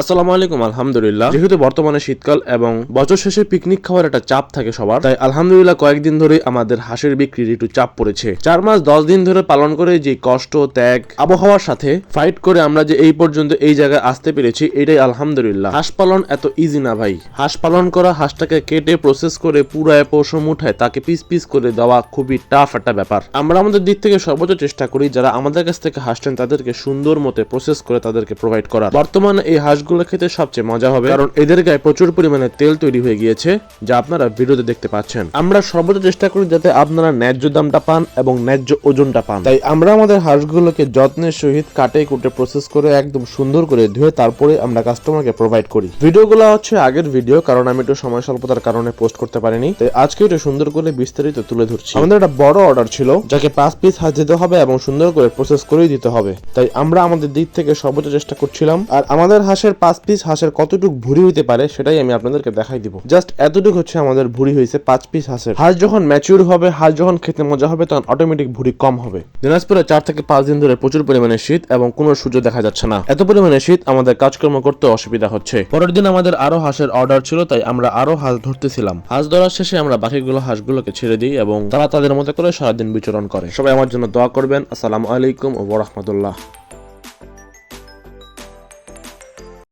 আসসালামু আলাইকুম। আলহামদুলিল্লাহ, যেহেতু বর্তমানে শীতকাল এবং বছর শেষে পিকনিক খাওয়ার একটা চাপ থাকে সবার, তাই আলহামদুলিল্লাহ কয়েকদিন ধরে আমাদের হাঁসের বিক্রির একটু চাপ পড়েছে। 4 মাস 10 দিন ধরে পালন করে যে কষ্ট, ত্যাগ, আবহাওয়ার সাথে ফাইট করে আমরা যে এই পর্যন্ত এই জায়গায় আসতে পেরেছি, এটাই আলহামদুলিল্লাহ। হাঁস পালন এত ইজি না ভাই। হাঁস পালন করা, হাঁসটাকে কেটে প্রসেস করে পুরায় পশম উঠায় তাকে পিস পিস করে দেওয়া খুবই টাফ একটা ব্যাপার। আমরা আমাদের দিক থেকে সর্বোচ্চ চেষ্টা করি যারা আমাদের কাছ থেকে হাঁস নেন তাদেরকে সুন্দর মতো প্রসেস করে তাদেরকে প্রোভাইড করা। বর্তমানে এই হাঁসগুলো খেতে সবচেয়ে মজা হবে, কারণ এদের গায়ে প্রচুর পরিমাণে তেল তৈরি হয়ে গিয়েছে, যা আপনারা ভিডিওতে দেখতে পাচ্ছেন। আমরা সর্বোচ্চ চেষ্টা করি যাতে আপনারা ন্যায্য দামটা পান এবং ন্যায্য ওজনটা পান। তাই আমরা আমাদের হাঁসগুলোকে যত্নের সহিত কাটে কুটে প্রসেস করে একদম সুন্দর করে ধুয়ে তারপরে আমরা কাস্টমারকে প্রোভাইড করি। ভিডিওগুলো হচ্ছে আগের ভিডিও, কারণ আমি একটু সময় স্বল্পতার কারণে পোস্ট করতে পারিনি, তাই আজকে একটু সুন্দর করে বিস্তারিত তুলে ধরছি। আমাদের একটা বড় অর্ডার ছিল, যাকে 5 পিস হাঁস দিতে হবে এবং সুন্দর করে প্রসেস করেই দিতে হবে। তাই আমরা আমাদের দিক থেকে সর্বোচ্চ চেষ্টা করছিলাম। আর আমাদের হাঁসের 5 পিস হাঁসের কতটুকু ভুঁড়ি হইতে পারে সেটাই আমি আপনাদেরকে দেখাই দিব। জাস্ট এতটুকু হচ্ছে আমাদের ভুঁড়ি হয়েছে 5 পিস হাঁসের। হাঁস যখন ম্যাচিউর হবে, হাঁস যখন খেতে মজা হবে, তখন অটোমেটিক ভুঁড়ি কম হবে। দিনাজপুরে 4 থেকে 5 দিন ধরে প্রচুর পরিমাণে শীত এবং কোনো সূর্য দেখা যাচ্ছে না। এত পরিমাণে শীত আমাদের কাজকর্ম করতে অসুবিধা হচ্ছে। পরের দিন আমাদের আরো হাঁসের অর্ডার ছিল, তাই আমরা আরো হাঁস ধরতেছিলাম। হাঁস ধরার শেষে আমরা বাকিগুলো হাঁসগুলোকে ছেড়ে দিই এবং তারা তাদের মতো করে সারাদিন বিচরণ করে। সবাই আমার জন্য দোয়া করবেন। আসসালামু আলাইকুম ওয়া রাহমাতুল্লাহ।